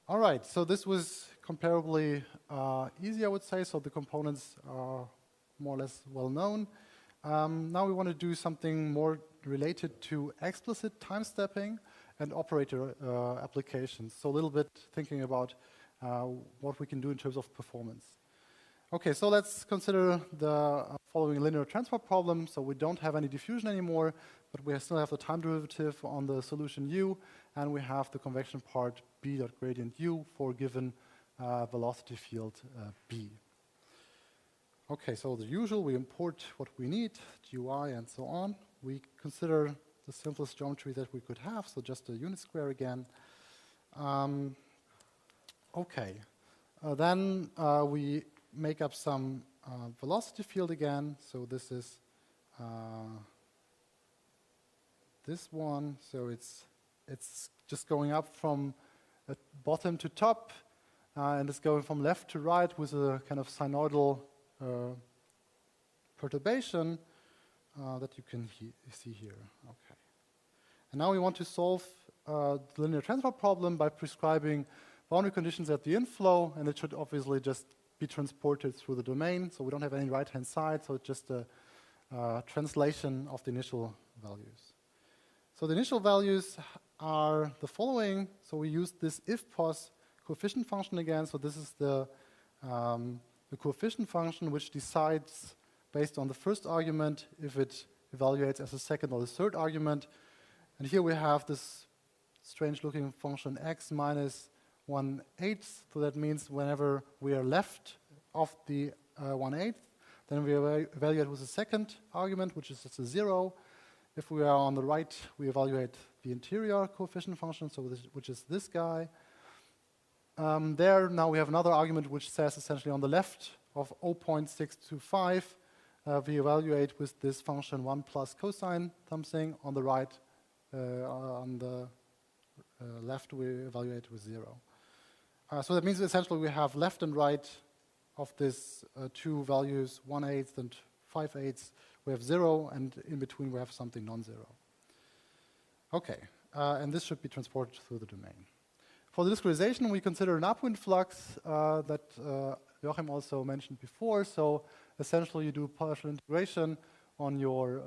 All right, so this was comparably easy, I would say. So the components are more or less well known. Now we want to do something more related to explicit time stepping and operator applications. So a little bit thinking about what we can do in terms of performance. Okay, so let's consider the following linear transfer problem. So we don't have any diffusion anymore, but we still have the time derivative on the solution u, and we have the convection part b dot gradient u for a given velocity field b. Okay, so the usual, we import what we need, GUI and so on. We consider the simplest geometry that we could have, so just a unit square again. Then we make up some velocity field again. So this is this one. So it's just going up from bottom to top, and it's going from left to right with a kind of sinusoidal perturbation that you can see here. Okay. And now we want to solve the linear transfer problem by prescribing boundary conditions at the inflow, and it should obviously just be transported through the domain. So we don't have any right-hand side, so it's just a translation of the initial values. So the initial values are the following. So we use this if-pos coefficient function again. So this is the coefficient function which decides based on the first argument if it evaluates as a second or the third argument. And here we have this strange-looking function x minus 1/8. So that means whenever we are left of the 1/8, then we evaluate with the second argument, which is just a 0. If we are on the right, we evaluate the interior coefficient function, so which is this guy. There now we have another argument which says essentially on the left of 0.625, we evaluate with this function 1 plus cosine something. On the right, on the left, we evaluate with 0. So that means essentially we have left and right of these two values, 1/8 and 5/8. We have 0, and in between we have something non-zero. Okay, and this should be transported through the domain. For the discretization, we consider an upwind flux that Joachim also mentioned before. So essentially, you do partial integration on your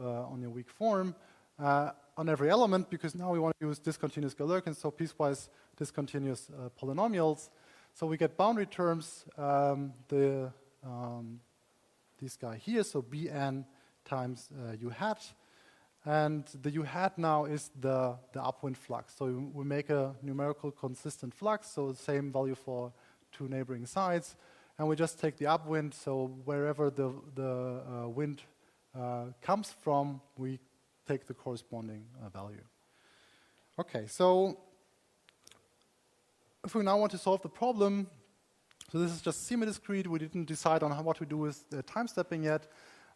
weak form on every element, because now we want to use discontinuous Galerkin, so piecewise discontinuous polynomials. So we get boundary terms, this guy here, so Bn times u hat. And the u hat now is the upwind flux. So we make a numerical consistent flux, so the same value for two neighboring sides. And we just take the upwind, so wherever the wind comes from, we take the corresponding value. Okay, so if we now want to solve the problem, so this is just semi-discrete. We didn't decide on what to do with time stepping yet.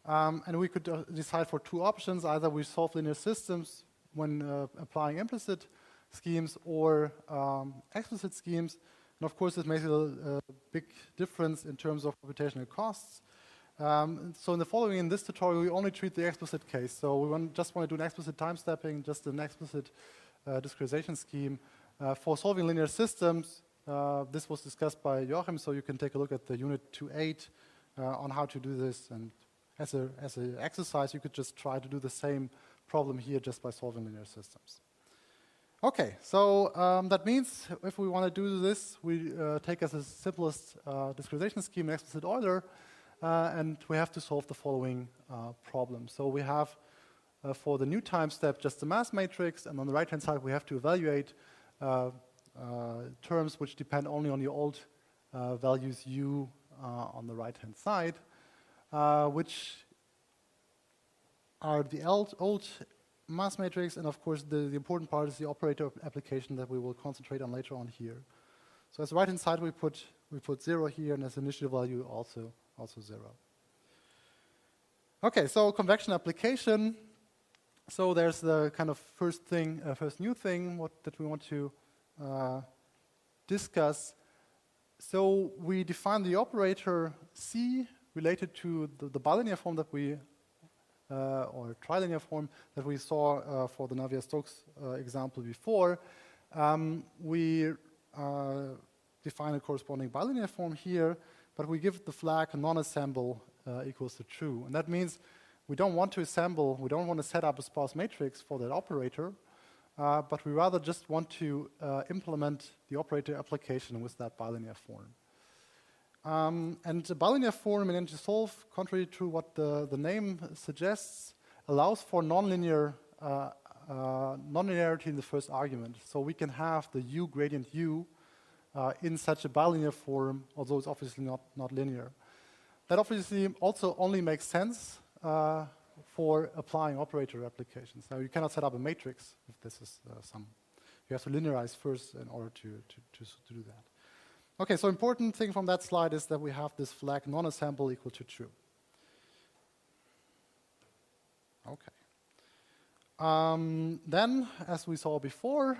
And we could decide for two options. Either we solve linear systems when applying implicit schemes or explicit schemes. And of course, this makes a big difference in terms of computational costs. So in the following, in this tutorial, we only treat the explicit case. So we just want to do an explicit time stepping, just an explicit discretization scheme. For solving linear systems, this was discussed by Joachim, so you can take a look at the unit 2.8 on how to do this. And as an exercise, you could just try to do the same problem here just by solving linear systems. Okay, so that means if we want to do this, we take as the simplest discretization scheme an explicit Euler, and we have to solve the following problem. So we have, for the new time step, just the mass matrix, and on the right-hand side, we have to evaluate terms which depend only on the old values u on the right-hand side, which are the old mass matrix, and of course the important part is the operator application that we will concentrate on later on here. So as the right-hand side we put 0 here, and as initial value also 0. Okay, so convection application. So there's the kind of first new thing that we want to discuss. So we define the operator C related to the bilinear form that we, or trilinear form that we saw for the Navier-Stokes example before. We define a corresponding bilinear form here, but we give the flag non-assemble equals to true. And that means we don't want to assemble, we don't want to set up a sparse matrix for that operator, but we rather just want to implement the operator application with that bilinear form. And the bilinear form in NGSolve, contrary to what the name suggests, allows for nonlinearity in the first argument. So we can have the u gradient u in such a bilinear form, although it's obviously not linear. That obviously also only makes sense for applying operator applications. Now you cannot set up a matrix if this is you have to linearize first in order to do that. Okay, so important thing from that slide is that we have this flag non-assemble equal to true. Okay. Then, as we saw before,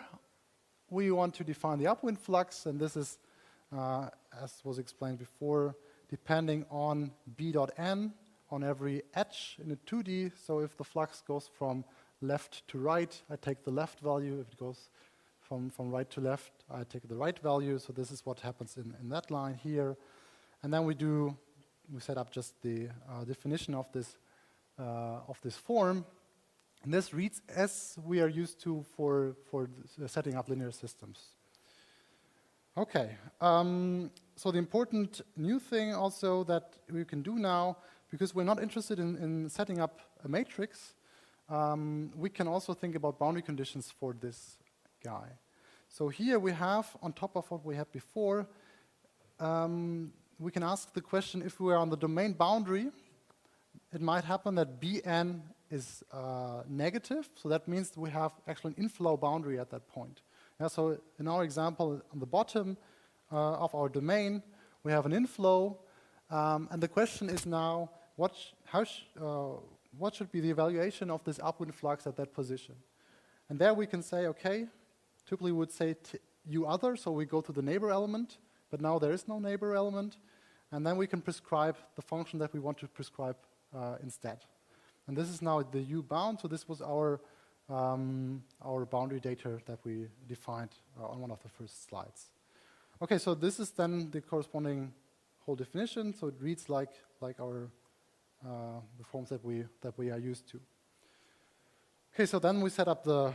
we want to define the upwind flux, and this is, as was explained before, depending on b.n on every edge in a 2D. So if the flux goes from left to right, I take the left value. If it goes from right to left, I take the right value. So this is what happens in that line here. And then we set up just the definition of this form. And this reads as we are used to for setting up linear systems. Okay, so the important new thing also that we can do now, because we're not interested in setting up a matrix, we can also think about boundary conditions for this guy. So here we have, on top of what we had before, we can ask the question, if we are on the domain boundary, it might happen that Bn is negative, so that means we have actually an inflow boundary at that point. Yeah, so in our example, on the bottom of our domain, we have an inflow, and the question is now, what should be the evaluation of this upwind flux at that position? And there we can say, okay, typically we would say u other, so we go to the neighbor element, but now there is no neighbor element, and then we can prescribe the function that we want to prescribe instead. And this is now the u bound, so this was our boundary data that we defined on one of the first slides. Okay, so this is then the corresponding whole definition, so it reads like our the forms that we are used to. Okay, so then we set up the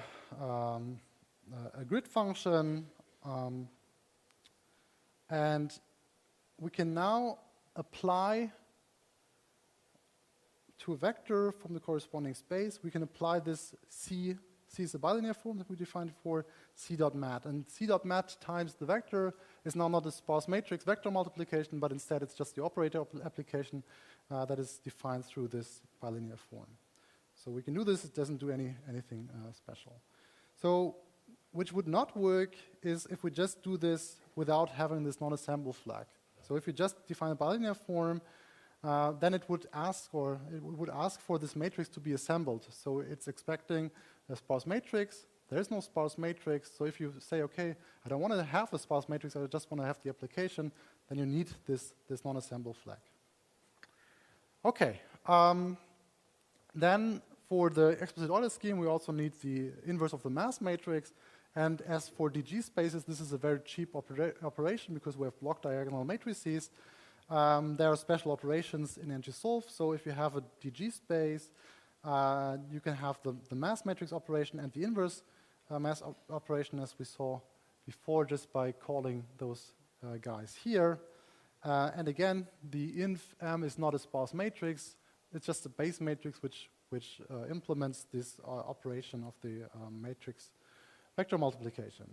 a grid function, and we can now apply to a vector from the corresponding space. We can apply this C is the bilinear form that we defined for c.mat, and c.mat times the vector is now not a sparse matrix vector multiplication, but instead it's just the operator application that is defined through this bilinear form. So we can do this, it doesn't do anything special. So, which would not work is if we just do this without having this non-assemble flag. So if you just define a bilinear form, then it would ask for this matrix to be assembled. So it's expecting a sparse matrix. There is no sparse matrix. So if you say, okay, I don't want to have a sparse matrix, I just want to have the application, then you need this non-assemble flag. Okay. Then for the explicit order scheme, we also need the inverse of the mass matrix. And as for DG spaces, this is a very cheap operation because we have block diagonal matrices. There are special operations in NGSolve. So if you have a DG space, you can have the mass matrix operation and the inverse mass operation, as we saw before, just by calling those guys here. And again, the inf m is not a sparse matrix. It's just a base matrix which implements this operation of the matrix vector multiplication.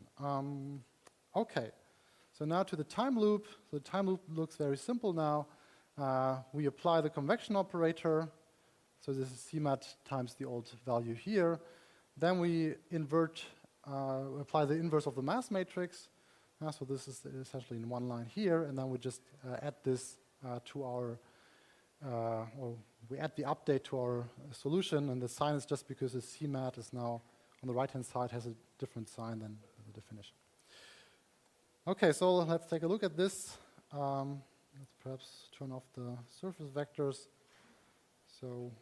Okay. So now to the time loop. So the time loop looks very simple now. We apply the convection operator. So this is CMAT times the old value here. Then we apply the inverse of the mass matrix. So this is essentially in one line here. And then we just add this to our, we add the update to our solution. And the sign is just because the CMAT is now on the right-hand side has a different sign than the definition. Okay, so let's take a look at this. Let's perhaps turn off the surface vectors. So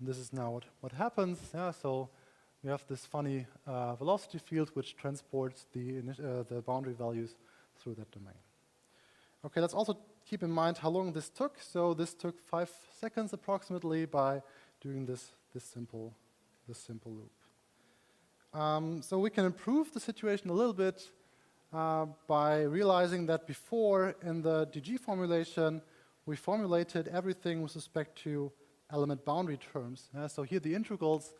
this is now what happens. Yeah, so we have this funny velocity field which transports the boundary values through that domain. Okay, let's also keep in mind how long this took. So this took 5 seconds approximately by doing this simple loop. So we can improve the situation a little bit by realizing that before in the DG formulation, we formulated everything with respect to element boundary terms. So here the integrals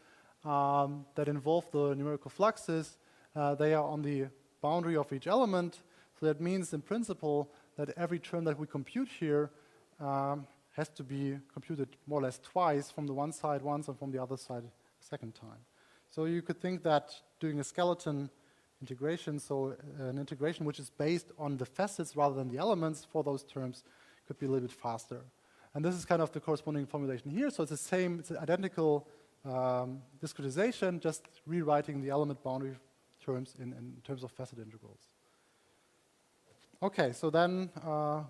that involve the numerical fluxes, they are on the boundary of each element. So that means in principle that every term that we compute here has to be computed more or less twice, from the one side once and from the other side a second time. So you could think that doing a skeleton integration, so an integration which is based on the facets rather than the elements for those terms, could be a little bit faster. And this is kind of the corresponding formulation here. So it's the same, it's an identical discretization, just rewriting the element boundary terms in terms of facet integrals. Okay, so then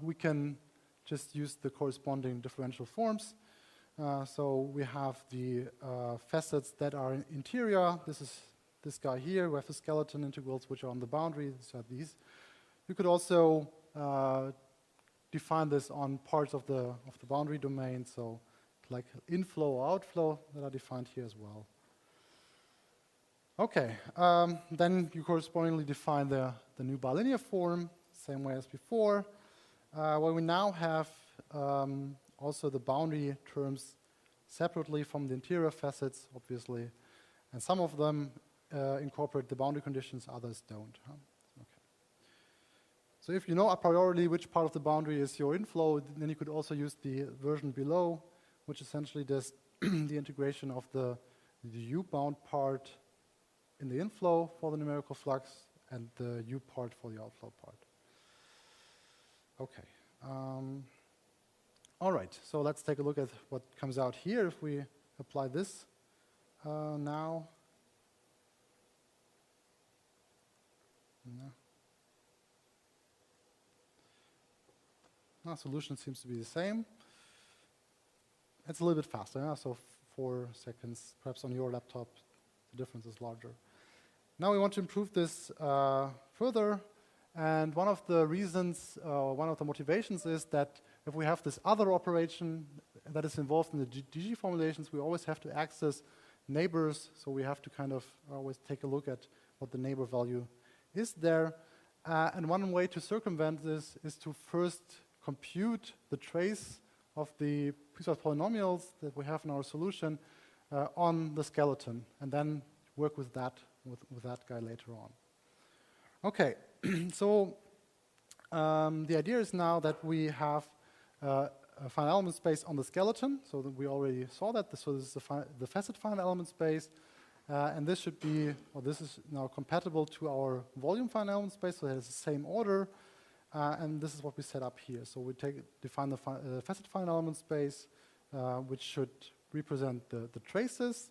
we can just use the corresponding differential forms. So we have the facets that are interior. This is this guy here. We have the skeleton integrals which are on the boundary. These are these. You could also define this on parts of the boundary domain, so like inflow or outflow that are defined here as well. Okay, then you correspondingly define the new bilinear form, same way as before, where we now have also the boundary terms separately from the interior facets, obviously, and some of them incorporate the boundary conditions, others don't. Okay. So if you know a priori which part of the boundary is your inflow, then you could also use the version below, which essentially does the integration of the U-bound part in the inflow for the numerical flux and the U part for the outflow part. Okay. All right, so let's take a look at what comes out here if we apply this now. No. Our solution seems to be the same. It's a little bit faster, so 4 seconds. Perhaps on your laptop, the difference is larger. Now we want to improve this further, and one of the reasons, one of the motivations is that if we have this other operation that is involved in the DG formulations, we always have to access neighbors, so we have to kind of always take a look at what the neighbor value is there. And one way to circumvent this is to first compute the trace of the piecewise polynomials that we have in our solution on the skeleton, and then work with that guy later on. Okay, so the idea is now that we have a finite element space on the skeleton, so that we already saw that. So this is the facet finite element space, and this should be, or this is now compatible to our volume finite element space, so it has the same order, and this is what we set up here. So we define the facet finite element space, which should represent the traces,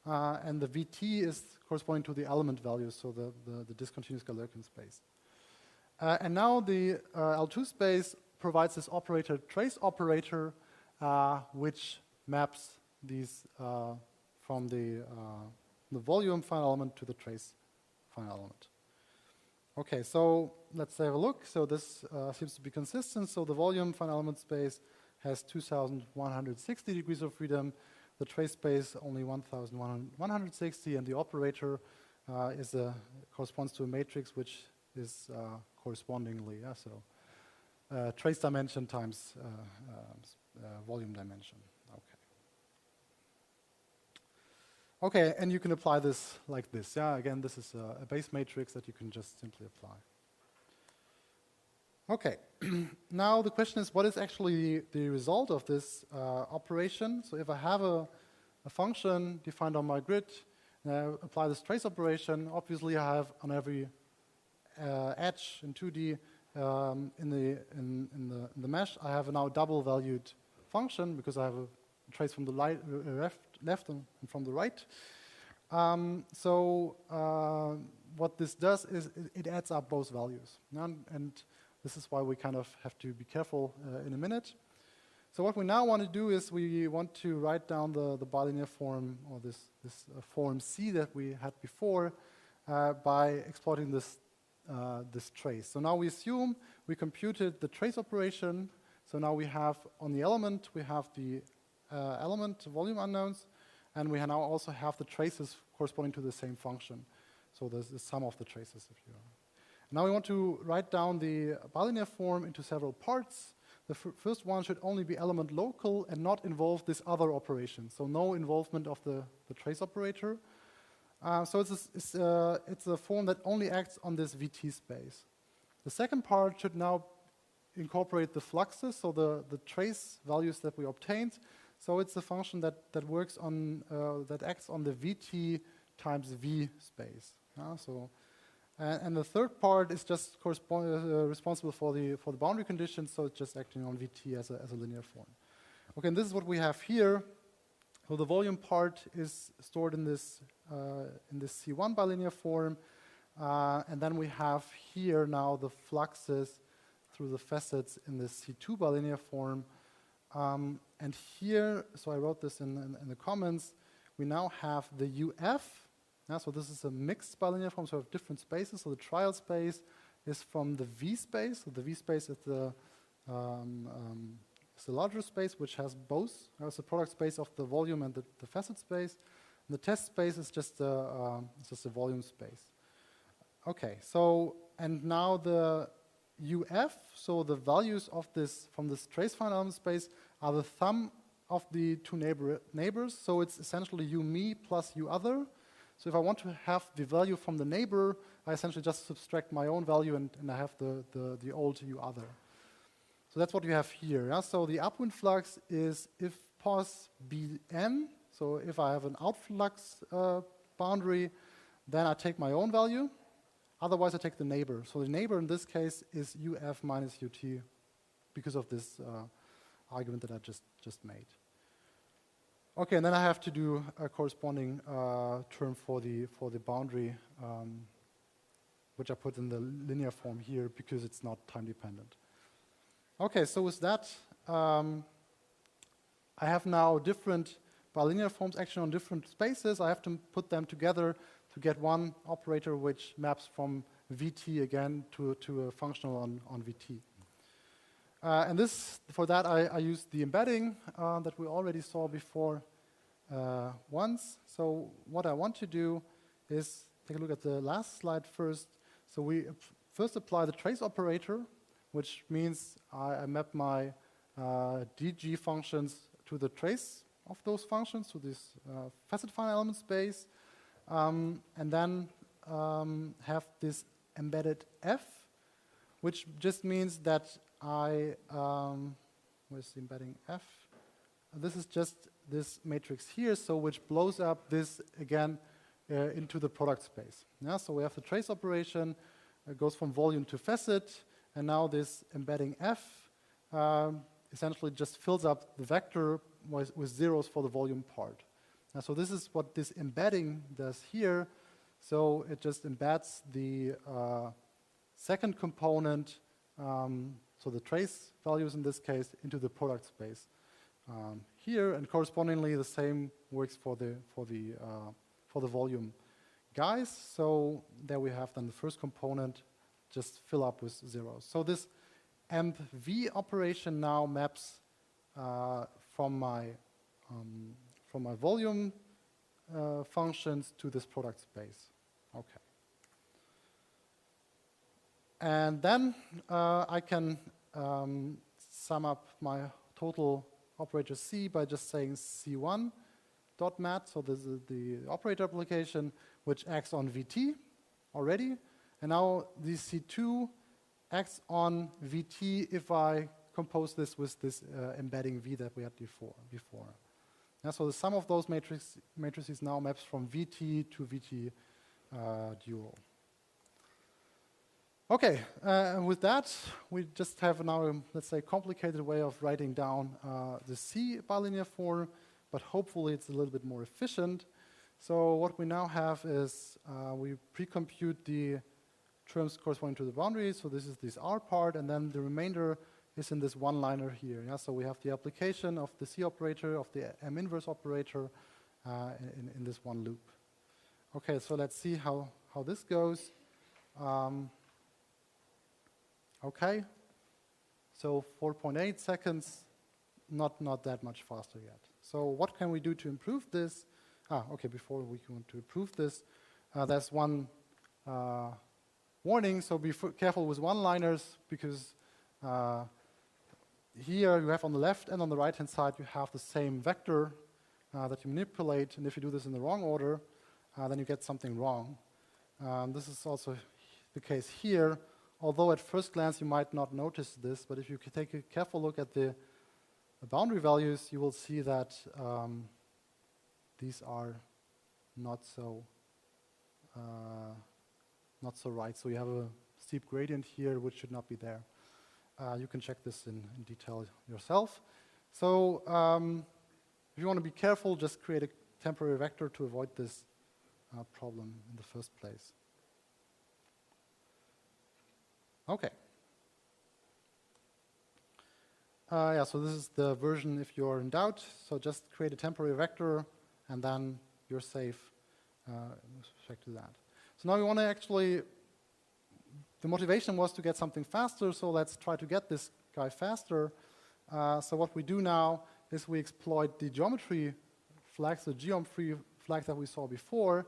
and the VT is corresponding to the element values, so the discontinuous Galerkin space. And now the L2 space provides this operator, trace operator, which maps these from the volume finite element to the trace finite element. Okay, so let's have a look. So this seems to be consistent. So the volume finite element space has 2,160 degrees of freedom. The trace space only 1,160, and the operator corresponds to a matrix which is correspondingly, so trace dimension times volume dimension. Okay, and you can apply this like this. Yeah, again, this is a base matrix that you can just simply apply. Okay, now the question is, what is actually the result of this operation? So if I have a function defined on my grid, and I apply this trace operation, obviously I have on every edge in 2D in the mesh, I have a now double-valued function because I have a trace from the left and from the right. So what this does is it adds up both values, and this is why we kind of have to be careful in a minute. So what we now want to do is we want to write down the bilinear form, or this form C that we had before, by exploiting this this trace. So now we assume we computed the trace operation. So now we have on the element, we have the element volume unknowns, and we now also have the traces corresponding to the same function. So there's the sum of the traces, if you will. Now we want to write down the bilinear form into several parts. The first one should only be element local and not involve this other operation. So no involvement of the trace operator. So it's a form that only acts on this VT space. The second part should now incorporate the fluxes, so the trace values that we obtained. So it's a function that works on that acts on the VT times V space. And the third part is just responsible for the boundary conditions, so it's just acting on VT as a linear form. Okay, and this is what we have here. So the volume part is stored in this C1 bilinear form, and then we have here now the fluxes through the facets in the C2 bilinear form. And here, so I wrote this in the comments, we now have the UF. So this is a mixed bilinear form, so we have different spaces. So the trial space is from the V space. So the V space is the larger space, which has both. It's the product space of the volume and the facet space. And the test space is just a volume space. Okay, so, and now the UF, so the values of this, from this trace finite element space, are the sum of the two neighbors. So it's essentially U me plus U other. So if I want to have the value from the neighbor, I essentially just subtract my own value and I have the old U other. So that's what you have here. Yeah? So the upwind flux is if pos Bn, so if I have an outflux boundary, then I take my own value. Otherwise, I take the neighbor. So the neighbor in this case is UF minus UT because of this argument that I just made. Okay, and then I have to do a corresponding term for the boundary, which I put in the linear form here because it's not time dependent. Okay, so with that, I have now different bilinear forms actually on different spaces. I have to put them together to get one operator which maps from VT again to a functional on VT. And for that, I used the embedding that we already saw before once. So what I want to do is take a look at the last slide first. So we first apply the trace operator, which means I map my DG functions to the trace of those functions, to this facet finite element space, and then have this embedded F, which just means that where's the embedding F? This is just this matrix here, so which blows up this again into the product space. Yeah, so we have the trace operation, it goes from volume to facet, and now this embedding F essentially just fills up the vector with zeros for the volume part. So this is what this embedding does here. So it just embeds the second component, so the trace values in this case, into the product space here, and correspondingly the same works for the volume guys. So there we have then the first component just fill up with zeros. So this emp-v operation now maps from my volume functions to this product space. Okay. And then I can sum up my total operator C by just saying C1.mat. So this is the operator application which acts on VT already. And now the C2 acts on VT if I compose this with this embedding V that we had before. Yeah, so the sum of those matrices now maps from VT to VT dual. Okay, and with that, we just have now, let's say, complicated way of writing down the C bilinear form, but hopefully it's a little bit more efficient. So what we now have is we pre-compute the terms corresponding to the boundary. So this is this R part, and then the remainder is in this one-liner here. Yeah? So we have the application of the C operator, of the M inverse operator in this one loop. Okay, so let's see how this goes. Okay, so 4.8 seconds, not that much faster yet. So what can we do to improve this? Okay, before we go to improve this, there's one warning, so be careful with one-liners, because here you have on the left and on the right-hand side, you have the same vector that you manipulate, and if you do this in the wrong order, then you get something wrong. This is also the case here, although at first glance you might not notice this, but if you take a careful look at the boundary values, you will see that these are not so right. So you have a steep gradient here, which should not be there. You can check this in detail yourself. So if you want to be careful, just create a temporary vector to avoid this problem in the first place. Okay. Yeah, so this is the version if you're in doubt. So just create a temporary vector, and then you're safe with respect to that. So now we want to actually, the motivation was to get something faster, so let's try to get this guy faster. So what we do now is we exploit the geometry flags, the geom-free flag that we saw before.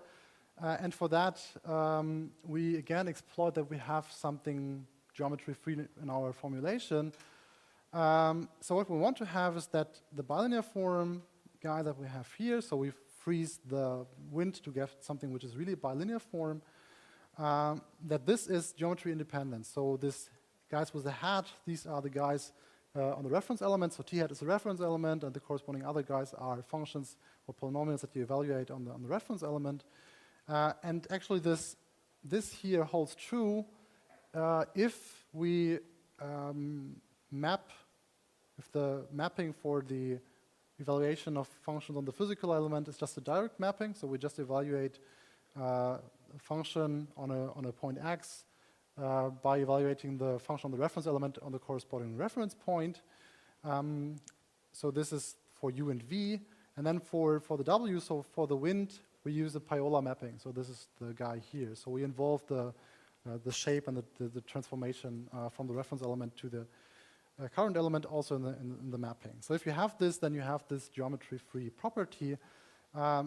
And for that, we again exploit that we have something geometry-free in our formulation. So what we want to have is that the bilinear form guy that we have here, so we freeze the wind to get something which is really a bilinear form, that this is geometry independent. So this guys with the hat, these are the guys on the reference element. So t hat is a reference element, and the corresponding other guys are functions or polynomials that you evaluate on the reference element. And actually this here holds true if we if the mapping for the evaluation of functions on the physical element is just a direct mapping, so we just evaluate a function on a point x by evaluating the function on the reference element on the corresponding reference point. So this is for u and v, and then for the w, so for the wind, we use a Payola mapping. So this is the guy here. So we involve the shape and the transformation from the reference element to the current element also in the mapping. So if you have this, then you have this geometry-free property,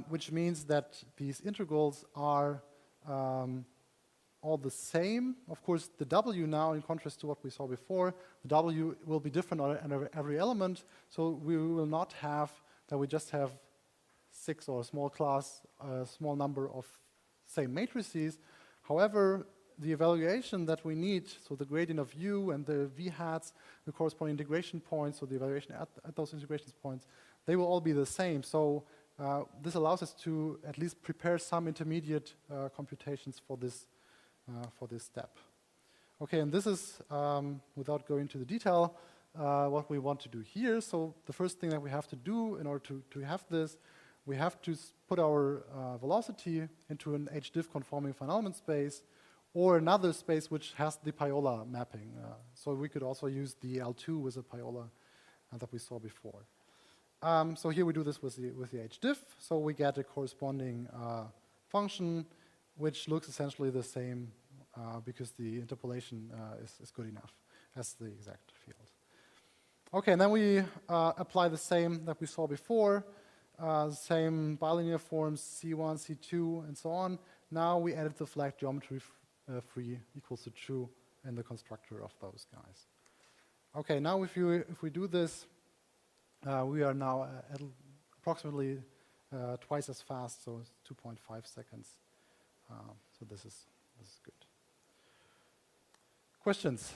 which means that these integrals are all the same. Of course, the w now, in contrast to what we saw before, the w will be different on every element. So we will not have that we just have 6 or a small number of same matrices. However, the evaluation that we need, so the gradient of u and the v hats, the corresponding integration points, so the evaluation at those integration points, they will all be the same. So this allows us to at least prepare some intermediate computations for this step. Okay, and this is, without going into the detail, what we want to do here. So the first thing that we have to do in order to have this, we have to put our velocity into an HDiff conforming finite element space, or another space which has the Payola mapping. So we could also use the L2 with a Payola that we saw before. So here we do this with the HDiff. So we get a corresponding function which looks essentially the same because the interpolation is good enough as the exact field. Okay, and then we apply the same that we saw before, same bilinear forms C1, C2, and so on. Now we added the flag geometry free equals to true in the constructor of those guys. Okay, now if we do this, we are now at approximately twice as fast, so it's 2.5 seconds. So this is good. Questions?